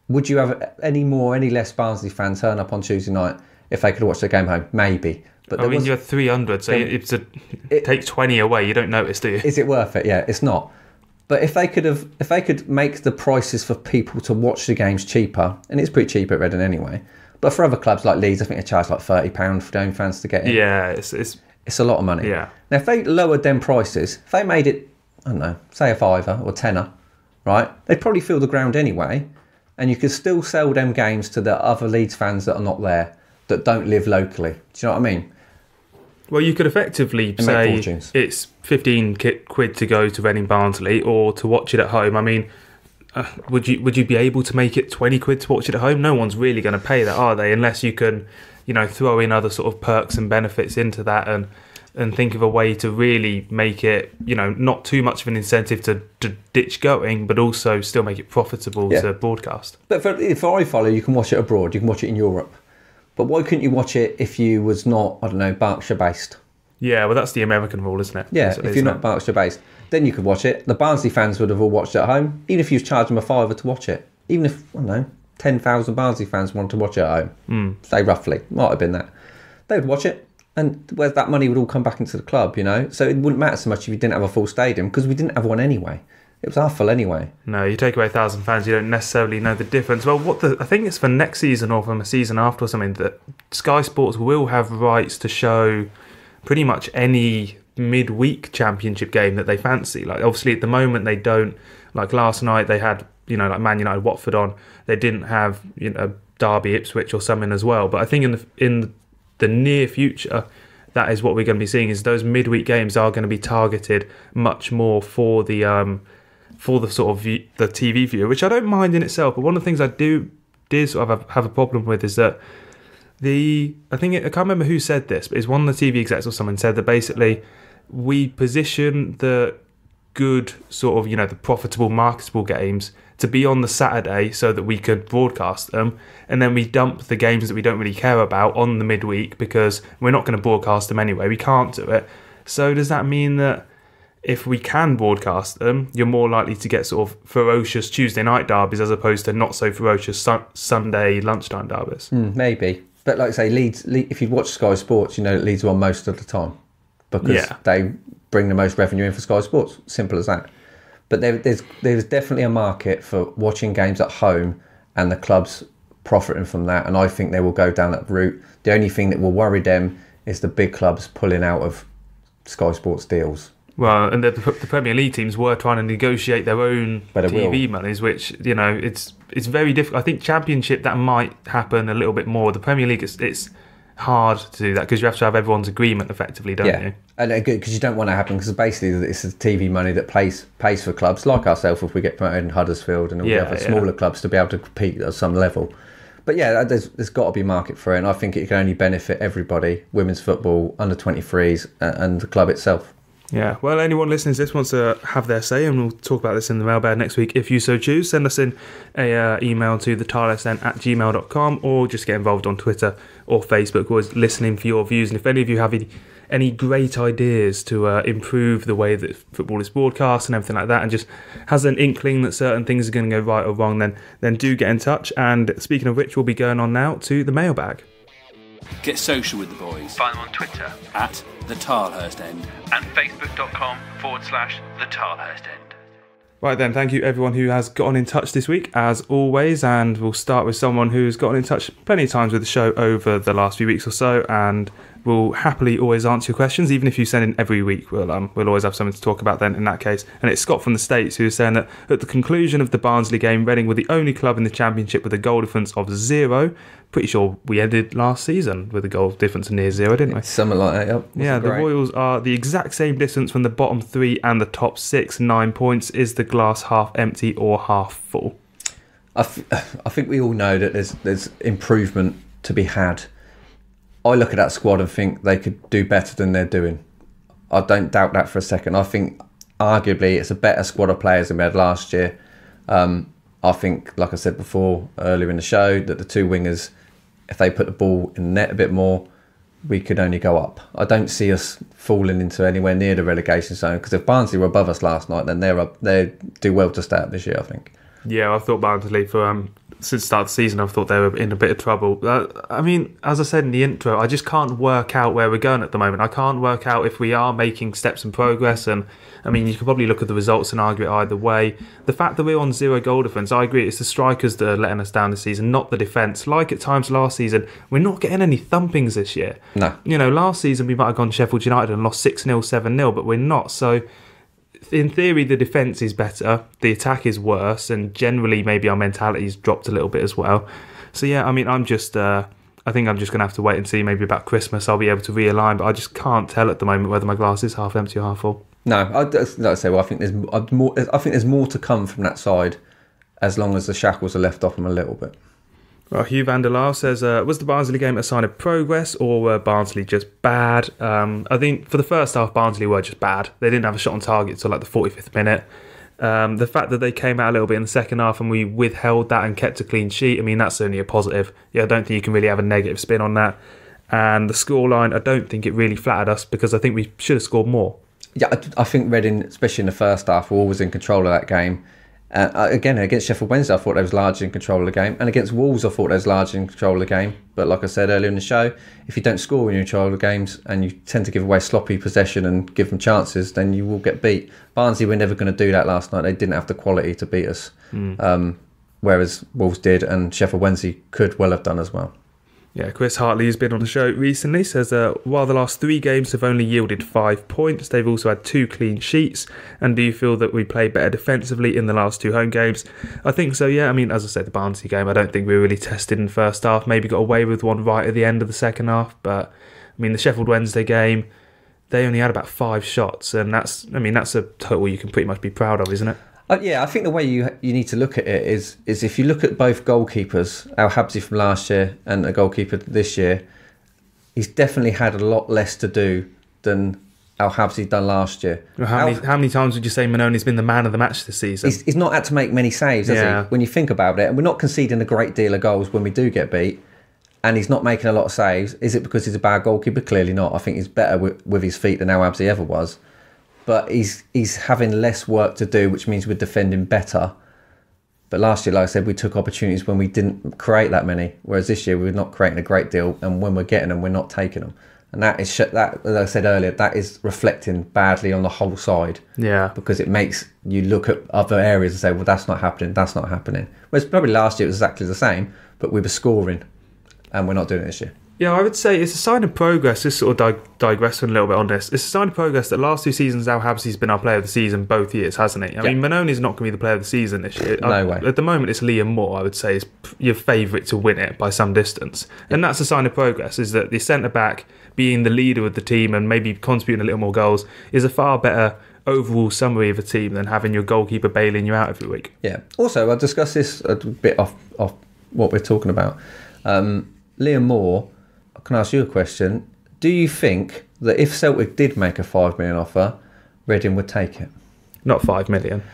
Would you have any less Barnsley fans turn up on Tuesday night if they could watch the game home? Maybe. But you had 300, so it takes 20 away. You don't notice, do you? Is it worth it? Yeah, it's not. But if they could make the prices for people to watch the games cheaper, and it's pretty cheap at Reading anyway. But for other clubs like Leeds, I think they charge like £30 for home fans to get in. Yeah, it's a lot of money. Yeah. Now, if they lowered them prices, if they made it, I don't know, say a £5 or £10, right? They'd probably fill the ground anyway. And you could still sell them games to the other Leeds fans that are not there, that don't live locally. Do you know what I mean? Well, you could effectively say it's 15 quid to go to Reading Barnsley, or to watch it at home. I mean, would you be able to make it 20 quid to watch it at home? No one's really going to pay that, are they? Unless you can, throw in other sort of perks and benefits into that, and think of a way to really make it, not too much of an incentive to ditch going, but also still make it profitable to broadcast. But for iFollow, you can watch it abroad. You can watch it in Europe. But why couldn't you watch it if you was not, I don't know, Berkshire-based? Yeah, well, that's the American rule, isn't it? Yeah, if you're not Berkshire-based, then you could watch it. The Barnsley fans would have all watched it at home, even if you was charging them £5 to watch it. Even if, I don't know, 10,000 Barnsley fans wanted to watch it at home, say roughly, might have been that. They would watch it, and where that money would all come back into the club, So it wouldn't matter so much if you didn't have a full stadium, because we didn't have one anyway. It was half full anyway. No, you take away 1,000 fans, you don't necessarily know the difference. Well, I think it's for next season or from a season after or something, that Sky Sports will have rights to show pretty much any midweek Championship game that they fancy. Like, obviously at the moment they don't. Like last night they had, like Man United Watford on. They didn't have, Derby Ipswich or something as well. But I think in the near future, that is what we're going to be seeing, is those midweek games are going to be targeted much more for the sort of the TV viewer, which I don't mind in itself. But one of the things I did sort of have a problem with is that I can't remember who said this, but it's one of the TV execs or someone said that basically we position the good sort of, the profitable, marketable games to be on the Saturday so that we could broadcast them, and then we dump the games that we don't really care about on the midweek because we're not going to broadcast them anyway. We can't do it. So does that mean that if we can broadcast them, you're more likely to get sort of ferocious Tuesday night derbies as opposed to not so ferocious Sunday lunchtime derbies. Maybe. But like I say, Leeds, if you watch Sky Sports, you know that Leeds won most of the time because they bring the most revenue in for Sky Sports. Simple as that. But there's definitely a market for watching games at home and the clubs profiting from that. And I think they will go down that route. The only thing that will worry them is the big clubs pulling out of Sky Sports deals. Well, and the Premier League teams were trying to negotiate their own TV monies, which, it's very difficult. I think Championship, that might happen a little bit more. The Premier League, it's hard to do that because you have to have everyone's agreement effectively, don't you? And good, because you don't want it to happen because basically it's the TV money that pays for clubs like ourselves if we get promoted in Huddersfield and all the other smaller clubs to be able to compete at some level. But there's got to be a market for it, and I think it can only benefit everybody, women's football, under 23s and the club itself. Yeah, well, anyone listening to this wants to have their say, and we'll talk about this in the mailbag next week if you so choose. Send us in a email to thetilehurst@gmail.com or just get involved on Twitter or Facebook. We're always listening for your views, and if any of you have any great ideas to improve the way that football is broadcast and everything like that, and just has an inkling that certain things are going to go right or wrong, then do get in touch. And speaking of which, we'll be going on now to the mailbag. Get social with the boys. Find them on Twitter at the Tilehurst End and facebook.com/the Tilehurst End. Right then, thank you everyone who has gotten in touch this week, as always, and we'll start with someone who's gotten in touch plenty of times with the show over the last few weeks or so, and we'll happily always answer your questions, even if you send in every week. We'll always have something to talk about then in that case. And it's Scott from the States who's saying that at the conclusion of the Barnsley game, Reading were the only club in the Championship with a goal difference of 0. Pretty sure we ended last season with a goal difference of near 0, didn't we? Something like that, yep. Yeah, the Royals are the exact same distance from the bottom 3 and the top 6, 9 points. Is the glass half empty or half full? I think we all know that there's improvement to be had. I look at that squad and think they could do better than they're doing. I don't doubt that for a second. I think arguably it's a better squad of players than we had last year. I think, like I said before earlier in the show, that the two wingers, if they put the ball in the net a bit more, we could only go up. I don't see us falling into anywhere near the relegation zone, because if Barnsley were above us last night, then they do well to stay up this year, I think. Yeah, I thought Barnsley since the start of the season, I've thought they were in a bit of trouble. I mean, as I said in the intro, I just can't work out where we're going at the moment. I can't work out if we are making steps and progress. And I mean, you could probably look at the results and argue it either way. The fact that we're on 0 goal difference, I agree, it's the strikers that are letting us down this season, not the defence. Like at times last season, we're not getting any thumpings this year. No. Last season we might have gone Sheffield United and lost 6-0, 7-0, but we're not. So in theory, the defence is better, the attack is worse, and generally maybe our mentality's dropped a little bit as well. So yeah, I mean, I think I'm just going to have to wait and see. Maybe about Christmas I'll be able to realign, but I just can't tell at the moment whether my glass is half empty or half full. No, like I say, well, I think there's more to come from that side, as long as the shackles are left off them a little bit. Well, Hugh van der Laar says, was the Barnsley game a sign of progress, or were Barnsley just bad? I think for the first half, Barnsley were just bad. They didn't have a shot on target until like the 45th minute. The fact that they came out a little bit in the second half and we withheld that and kept a clean sheet, I mean, that's only a positive. Yeah, I don't think you can really have a negative spin on that. And the scoreline, I don't think it really flattered us, because I think we should have scored more. Yeah, I think Reading, especially in the first half, were always in control of that game. Again, against Sheffield Wednesday, I thought they was largely in control of the game. And against Wolves, I thought they was largely in control of the game. But like I said earlier in the show, if you don't score when you're in control of the games and you tend to give away sloppy possession and give them chances, then you will get beat. Barnsley were never going to do that last night. They didn't have the quality to beat us. Whereas Wolves did, and Sheffield Wednesday could well have done as well. Yeah, Chris Hartley, who's been on the show recently, says while the last 3 games have only yielded 5 points, they've also had 2 clean sheets. And do you feel that we played better defensively in the last 2 home games? I think so, yeah. I mean, as I said, the Barnsley game, I don't think we were really tested in the first half. Maybe got away with one right at the end of the second half. But, I mean, the Sheffield Wednesday game, they only had about 5 shots. And that's a total you can pretty much be proud of, isn't it? Yeah, I think the way you need to look at it is if you look at both goalkeepers, Al Habsi from last year and the goalkeeper this year, he's definitely had a lot less to do than Al Habsi done last year. Well, how many times would you say Manoni's been the man of the match this season? He's not had to make many saves, has he? When you think about it, and we're not conceding a great deal of goals when we do get beat, and he's not making a lot of saves. Is it because he's a bad goalkeeper? Clearly not. I think he's better with his feet than Al Habsi ever was. but he's having less work to do, which means we're defending better. But last year, like I said, we took opportunities when we didn't create that many. Whereas this year, we're not creating a great deal, and when we're getting them, we're not taking them. And that is that, as I said earlier, that is reflecting badly on the whole side. Yeah. Because it makes you look at other areas and say, well, that's not happening, that's not happening. Whereas probably last year it was exactly the same, but we were scoring, and we're not doing it this year. Yeah, I would say it's a sign of progress. Just sort of digressing a little bit on this. It's a sign of progress that last 2 seasons, Al Habsi's been our player of the season both years, hasn't he? I mean, Mannoni's not going to be the player of the season this year. No way. At the moment, it's Liam Moore, I would say, is your favourite to win it by some distance. And that's a sign of progress, is that the centre-back being the leader of the team and maybe contributing a little more goals is a far better overall summary of a team than having your goalkeeper bailing you out every week. Yeah. Also, I'll discuss this a bit off what we're talking about. Liam Moore, can I ask you a question? Do you think that if Celtic did make a $5 million offer, Reading would take it? Not 5 million.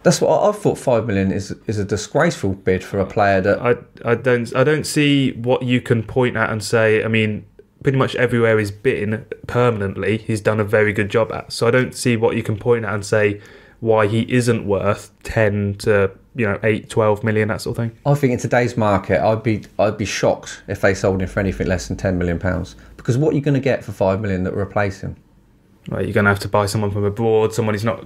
That's what I thought. 5 million is a disgraceful bid for a player that I don't see what you can point at and say. I mean, pretty much everywhere he's been permanently, he's done a very good job at. So I don't see what you can point at and say why he isn't worth 10 to 8, 12 million, that sort of thing. I think in today's market, I'd be shocked if they sold him for anything less than £10 million. Because what are you going to get for 5 million that will replace him? Well, you're going to have to buy someone from abroad, someone who's not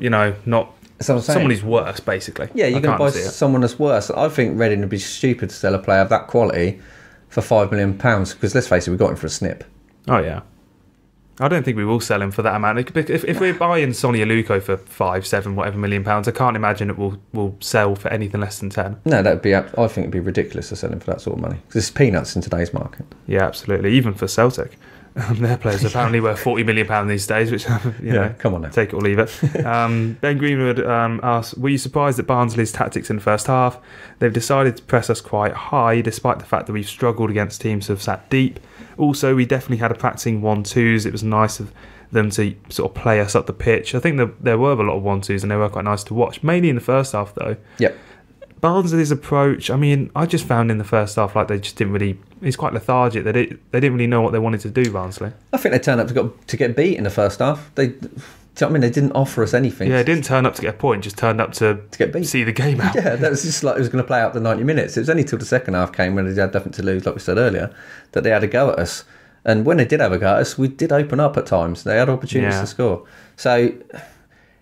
someone who's worse, basically. Yeah, you're going to buy someone that's worse. I think Reading would be stupid to sell a player of that quality for £5 million, because let's face it, we got him for a snip. Oh yeah, I don't think we will sell him for that amount. If we're buying Sonny Aluko for 5, 7, whatever £1 million, I can't imagine it will sell for anything less than 10. No, that'd be. I think it'd be ridiculous to sell him for that sort of money, because it's peanuts in today's market. Yeah, absolutely. Even for Celtic. Their players are apparently worth £40 million these days, which, come on now. Take it or leave it. Ben Greenwood asked, were you surprised at Barnsley's tactics in the first half? They've decided to press us quite high, despite the fact that we've struggled against teams who have sat deep. Also, we definitely had a practicing 1-2s. It was nice of them to sort of play us up the pitch. I think there were a lot of 1-2s and they were quite nice to watch, mainly in the first half, though. Yep. Barnsley's approach, I mean, I just found in the first half like they just didn't really. He's quite lethargic. They didn't really know what they wanted to do, Barnsley. I think they turned up to get beat in the first half. Do you know what I mean? They didn't offer us anything. Yeah, they didn't turn up to get a point. Just turned up to get beat, see the game out. Yeah, that was just like it was going to play out the 90 minutes. It was only till the second half came when they had nothing to lose, like we said earlier, that they had a go at us. And when they did have a go at us, we did open up at times. They had opportunities to score. So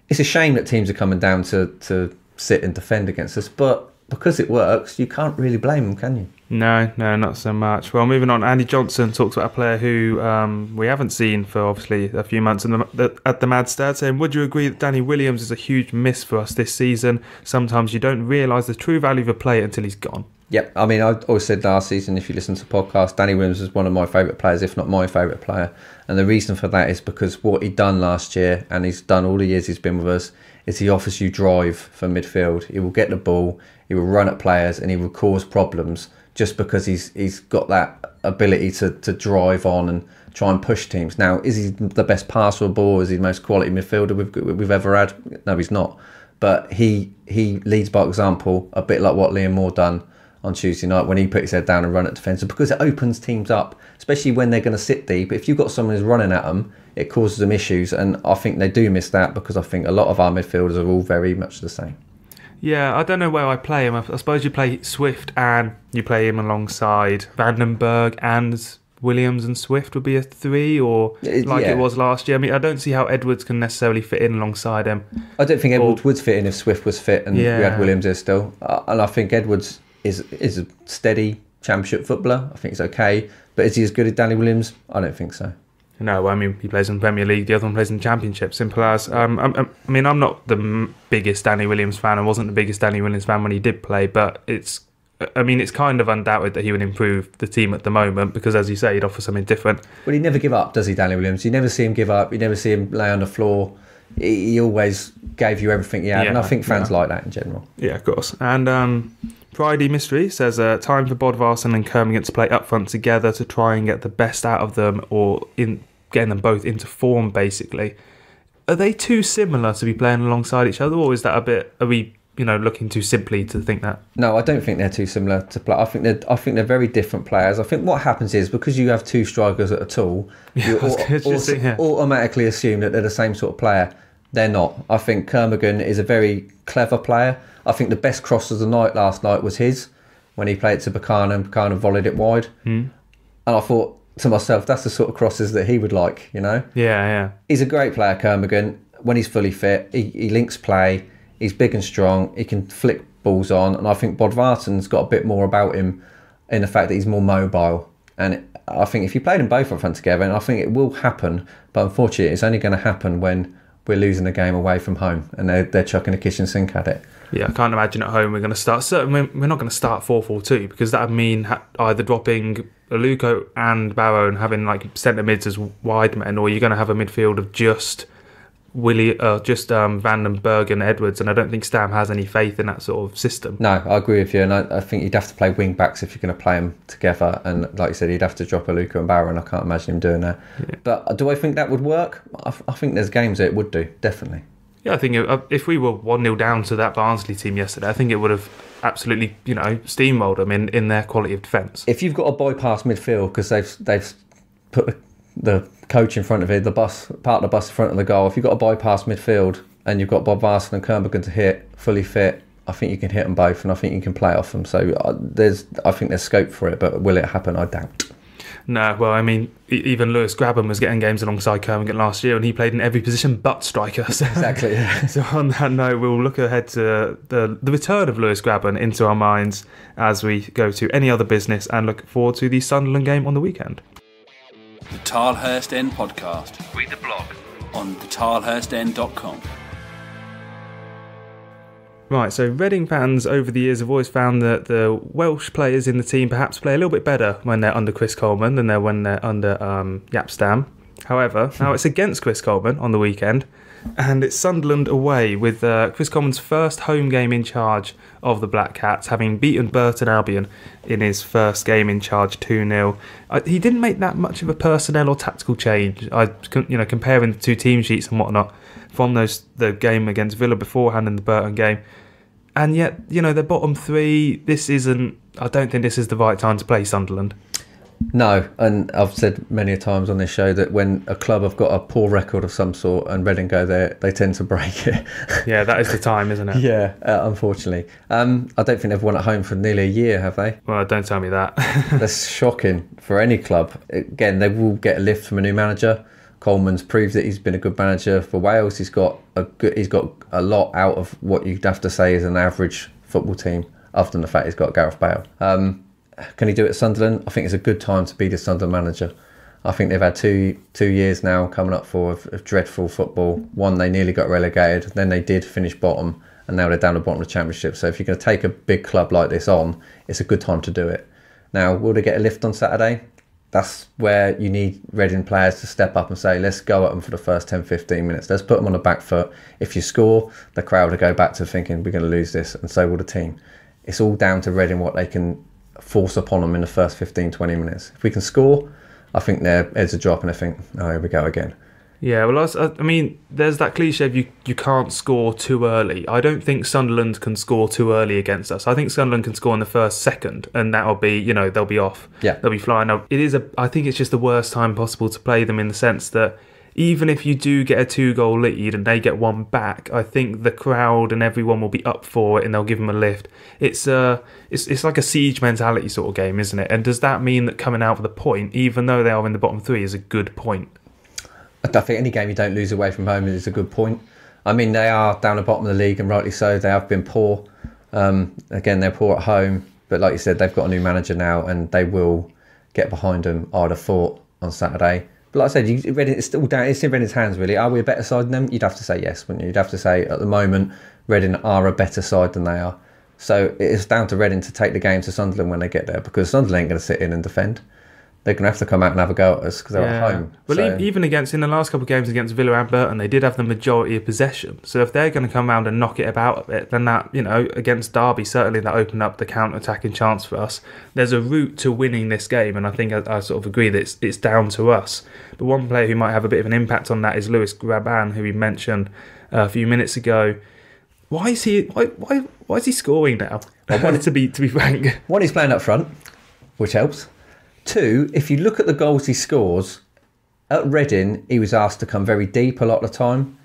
it's a shame that teams are coming down to sit and defend against us, but because it works, you can't really blame them, can you? No, not so much. Well, moving on, Andy Johnson talks about a player who we haven't seen for obviously a few months at the Mad Stat, saying, would you agree that Danny Williams is a huge miss for us this season? Sometimes you don't realise the true value of a player until he's gone. Yep, I mean, I always said last season, if you listen to the podcast, Danny Williams is one of my favourite players, if not my favourite player. And the reason for that is because what he'd done last year, and he's done all the years he's been with us, is he offers you drive for midfield. He will get the ball, he will run at players, and he will cause problems just because he's got that ability to drive on and try and push teams. Now, is he the best passer of ball? Is he the most quality midfielder we've ever had? No, he's not. But he leads by example, a bit like what Liam Moore done on Tuesday night when he put his head down and run at defence, because it opens teams up, especially when they're going to sit deep. If you've got someone who's running at them, it causes them issues, and I think they do miss that because I think a lot of our midfielders are all very much the same. Yeah, I don't know where I play him. I suppose you play Swift and you play him alongside Vandenberg, and Williams and Swift would be a 3, or it was last year. I mean, I don't see how Edwards can necessarily fit in alongside him. I don't think Edwards would fit in if Swift was fit and we had Williams there still. And I think Edwards is a steady championship footballer. I think he's okay. But is he as good as Danny Williams? I don't think so. No, I mean, he plays in the Premier League, the other one plays in the Championship, simple as. I mean, I'm not the biggest Danny Williams fan. I wasn't the biggest Danny Williams fan when he did play, but it's kind of undoubted that he would improve the team at the moment because, as you say, he'd offer something different. Well, he never give up, does he, Danny Williams? You never see him give up. You never see him lay on the floor. He always gave you everything he had, and I think fans like that in general. Yeah, of course. And Pridey Mystery says, time for Bodvarsson and Kermit to play up front together to try and get the best out of them, or in getting them both into form, basically. Are they too similar to be playing alongside each other, or is that a bit... Are we, looking too simply to think that? No, I don't think they're too similar to play. I think they're very different players. I think what happens is, because you have two strikers at a tool, you automatically assume that they're the same sort of player. They're not. I think Kermorgan is a very clever player. I think the best cross of the night last night was his, when he played to Buchanan. Buchanan volleyed it wide. And I thought to myself, that's the sort of crosses that he would like, you know? Yeah. He's a great player, Kermorgan. When he's fully fit, he links play. He's big and strong. He can flick balls on. And I think Bodvarson's got a bit more about him in the fact that he's more mobile. And I think if you played them both up front together, and I think it will happen, but unfortunately it's only going to happen when we're losing a game away from home and they're chucking a kitchen sink at it. Yeah, I can't imagine at home we're going to start. Certainly, we're not going to start 4-4-2 because that would mean either dropping Aluko and Barrow and having like centre mids as wide men, or you're going to have a midfield of just Van den Berg and Edwards, and I don't think Stam has any faith in that sort of system. No, I agree with you, and I think you'd have to play wing backs if you're going to play them together, and like you said, you'd have to drop Aluko and Barrow, and I can't imagine him doing that. Yeah. But do I think that would work? I think there's games that it would do, definitely. Yeah, I think if we were 1-0 down to that Barnsley team yesterday, I think it would have absolutely, steamrolled them in their quality of defence. If you've got a bypass midfield because they've put the coach in front of it, part of the bus in front of the goal, if you've got a bypass midfield and you've got Bodvarsson and Kermorgan to hit, fully fit, I think you can hit them both, and I think you can play off them. So I think there's scope for it, but will it happen? I doubt. No, well, I mean, even Lewis Grabban was getting games alongside Kermorgan last year, and he played in every position but striker. So, exactly. Yeah. So on that note, we'll look ahead to the return of Lewis Grabban into our minds as we go to any other business, and look forward to the Sunderland game on the weekend. The Tilehurst End Podcast. Read the blog on thetilehurstend.com. Right, so Reading fans over the years have always found that the Welsh players in the team perhaps play a little bit better when they're under Chris Coleman than when they're under Jaap Stam. However, now it's against Chris Coleman on the weekend, and it's Sunderland away with Chris Coleman's first home game in charge of the Black Cats, having beaten Burton Albion in his first game in charge 2-0. He didn't make that much of a personnel or tactical change. Comparing the two team sheets and whatnot from the game against Villa beforehand and the Burton game. And yet, they're bottom three. I don't think this is the right time to play Sunderland. No, and I've said many a times on this show that when a club have got a poor record of some sort and Reading go there, they tend to break it. Yeah, that is the time, isn't it? Yeah, unfortunately. I don't think they've won at home for nearly a year, have they? Well, don't tell me that. That's shocking for any club. Again, they will get a lift from a new manager. Coleman's proved that he's been a good manager for Wales. He's got a lot out of what you'd have to say is an average football team, other than the fact he's got Gareth Bale. Can he do it at Sunderland? I think it's a good time to be the Sunderland manager. I think they've had two years now coming up of dreadful football. One, they nearly got relegated. Then they did finish bottom, and now they're down the bottom of the Championship. So if you're going to take a big club like this on, it's a good time to do it. Now, will they get a lift on Saturday? That's where you need Reading players to step up and say, let's go at them for the first 10-15 minutes. Let's put them on the back foot. If you score, the crowd will go back to thinking we're going to lose this, and so will the team. It's all down to Reading what they can force upon them in the first 15-20 minutes. If we can score, I think their heads are dropping. I think, oh, here we go again. Yeah, well, I mean, there's that cliche of you can't score too early. I don't think Sunderland can score too early against us. I think Sunderland can score in the first second, and that'll be, they'll be off. Yeah. They'll be flying up. I think it's just the worst time possible to play them, in the sense that even if you do get a 2-goal lead and they get one back, I think the crowd and everyone will be up for it and they'll give them a lift. It's like a siege mentality sort of game, isn't it? And does that mean that coming out with a point, even though they are in the bottom three, is a good point? I think any game you don't lose away from home is a good point. I mean, they are down the bottom of the league, and rightly so. They have been poor. Again, they're poor at home. But like you said, they've got a new manager now, and they will get behind them, I'd have thought, on Saturday. But like I said, it's still down. It's in Reading's hands, really. Are we a better side than them? You'd have to say yes, wouldn't you? You'd have to say, at the moment, Reading are a better side than they are. So it's down to Reading to take the game to Sunderland when they get there, because Sunderland ain't going to sit in and defend. They're going to have to come out and have a go at us because they're at home. Well, even in the last couple of games against Villa and Burton, they did have the majority of possession. So if they're going to come around and knock it about a bit, then that, against Derby, certainly that opened up the counter-attacking chance for us. There's a route to winning this game, and I think I sort of agree that it's down to us. But one player who might have a bit of an impact on that is Lewis Grabban, who we mentioned a few minutes ago. Why is he scoring now? To be frank. One, he's playing up front, which helps. Two, if you look at the goals he scores, at Reading, he was asked to come very deep a lot of the time.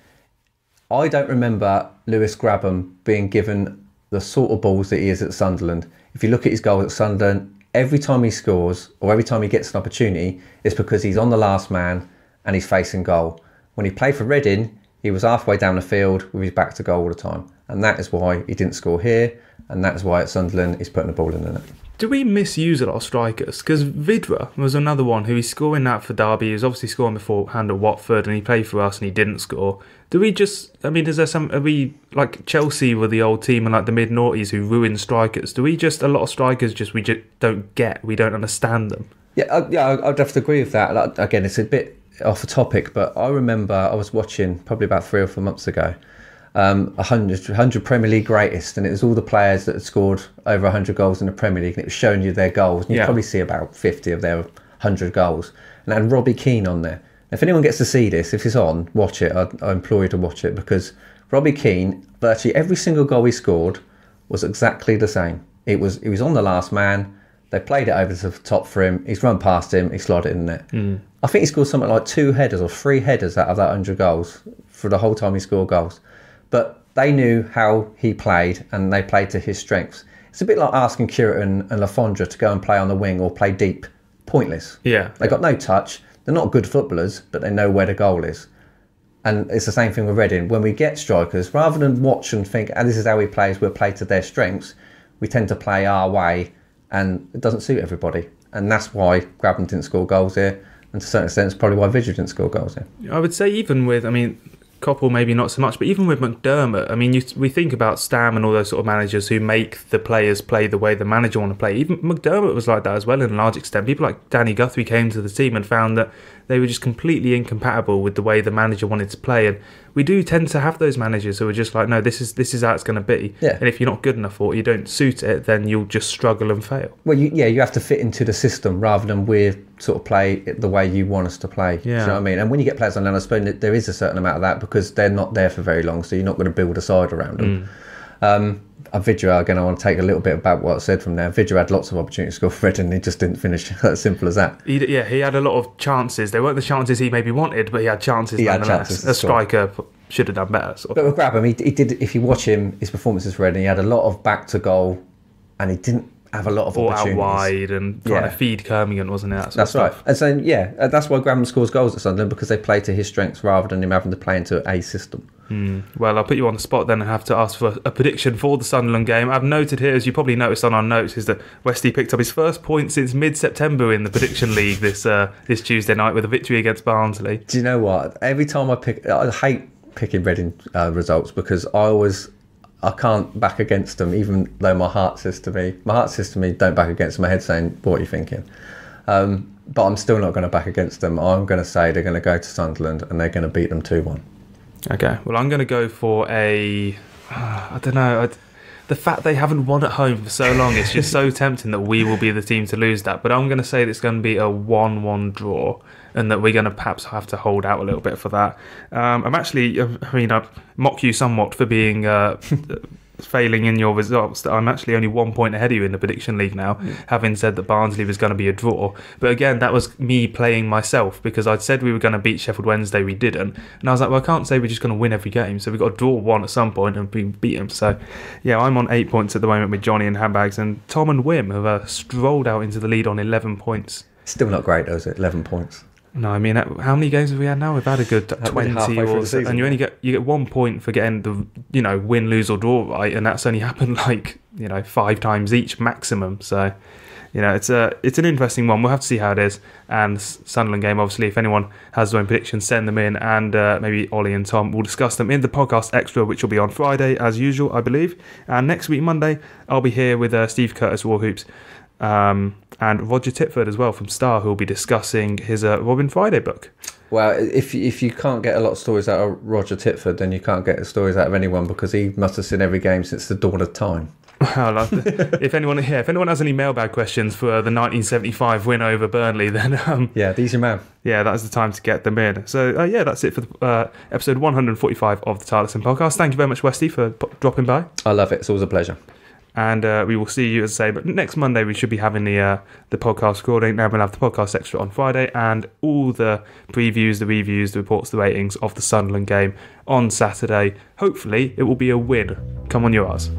I don't remember Lewis Grabham being given the sort of balls that he is at Sunderland. If you look at his goals at Sunderland, every time he scores or every time he gets an opportunity, it's because he's on the last man and he's facing goal. When he played for Reading, he was halfway down the field with his back to goal all the time. And that is why he didn't score here. And that's why at Sunderland he's putting the ball in the net. Do we misuse a lot of strikers? Because Vidra was another one who he's scoring that for Derby. He was obviously scoring beforehand at Watford and he played for us and he didn't score. Do we just, I mean, is there some, are we, like Chelsea were the old team in like the mid-noughties who ruined strikers? Do we just, a lot of strikers just, we just don't get, we don't understand them? Yeah, I'd have to agree with that. Like, again, it's a bit off the topic, but I remember I was watching probably about 3 or 4 months ago, 100 Premier League greatest, and it was all the players that had scored over 100 goals in the Premier League, and it was showing you their goals, and you'd probably see about 50 of their 100 goals, and it had Robbie Keane on there. If anyone gets to see this, if it's on, watch it. I implore you to watch it, because Robbie Keane, virtually every single goal he scored was exactly the same. He was on the last man. They played it over to the top for him. He's run past him. He slotted it in there. I think he scored something like 2 headers or 3 headers out of that 100 goals for the whole time he scored goals. But they knew how he played, and they played to his strengths. It's a bit like asking Curitan and Lafondra to go and play on the wing or play deep. Pointless. Yeah. They got no touch. They're not good footballers, but they know where the goal is. And it's the same thing with Reading. When we get strikers, rather than watch and think, this is how he plays, we'll play to their strengths, we tend to play our way, and it doesn't suit everybody. And that's why Grabham didn't score goals here. And to a certain extent, it's probably why Vidra didn't score goals here. I would say even with, I mean, Coppell maybe not so much, but even with McDermott, I mean, we think about Stam and all those sort of managers who make the players play the way the manager want to play. Even McDermott was like that as well in a large extent. People like Danny Guthrie came to the team and found that they were just completely incompatible with the way the manager wanted to play. And we do tend to have those managers who are just like, no, this is how it's going to be. Yeah. And if you're not good enough for it, you don't suit it, then you'll just struggle and fail. Well, you have to fit into the system rather than we sort of play it the way you want us to play. Yeah. Do you know what I mean? And when you get players on loan, I suppose there is a certain amount of that because they're not there for very long, so you're not going to build a side around them. Vidra, again, I want to take a little bit about what I said from there. Vidra had lots of opportunities to score for Reading, and he just didn't finish. As simple as that. He had a lot of chances. They weren't the chances he maybe wanted, but he had chances nonetheless. A striker should have done better. Sort of. But with Grabham, he did. If you watch him, his performances for Reading, he had a lot of back to goal, and he didn't have a lot of opportunities. Out wide and trying to feed Kirmingham, wasn't it? That's right. And so, that's why Grabham scores goals at Sunderland, because they play to his strengths rather than him having to play into a system. Well, I'll put you on the spot then and have to ask for a prediction for the Sunderland game. I've noted here, as you probably noticed on our notes, is that Westy picked up his first point since mid-September in the prediction league this Tuesday night with a victory against Barnsley. Do you know what? Every time I hate picking Reading results because I can't back against them, even though my heart says to me, don't back against them. My head's saying, what are you thinking? But I'm still not going to back against them. I'm going to say they're going to go to Sunderland and they're going to beat them 2-1. Okay, well, I'm going to go for I don't know, the fact they haven't won at home for so long, it's just so tempting that we will be the team to lose that. But I'm going to say that it's going to be a 1-1 draw, and that we're going to perhaps have to hold out a little bit for that. I mock you somewhat for being failing in your results. I'm actually only 1 point ahead of you in the prediction league now, having said that Barnsley was going to be a draw. But again, that was me playing myself, because I'd said we were going to beat Sheffield Wednesday, we didn't. And I was like, well, I can't say we're just going to win every game, so we've got to draw 1 at some point and beat them. So, yeah, I'm on 8 points at the moment with Johnny and Handbags, and Tom and Wim have strolled out into the lead on 11 points. Still not great, though, is it? 11 points. No, I mean, how many games have we had now? We've had a good 20 or so, and you get 1 point for getting the win, lose or draw right, and that's only happened 5 times each maximum. So, it's an interesting one. We'll have to see how it is. And Sunderland game, obviously, if anyone has their own predictions, send them in, and maybe Ollie and Tom will discuss them in the podcast extra, which will be on Friday as usual, I believe. And next week Monday, I'll be here with Steve Curtis Warhoops. And Roger Titford as well from Star, who will be discussing his Robin Friday book. Well, if you can't get a lot of stories out of Roger Titford, then you can't get stories out of anyone, because he must have seen every game since the dawn of time. Well, if anyone has any mailbag questions for the 1975 win over Burnley, then these are man. Yeah, that's the time to get them in. So that's it for episode 145 of the Tilehurst podcast. Thank you very much, Westy, for dropping by. I love it. It's always a pleasure. And we will see you, as I say, but next Monday we should be having the podcast recording. Now we'll have the podcast extra on Friday and all the previews, the reviews, the reports, the ratings of the Sunderland game on Saturday. Hopefully it will be a win. Come on, you Rs.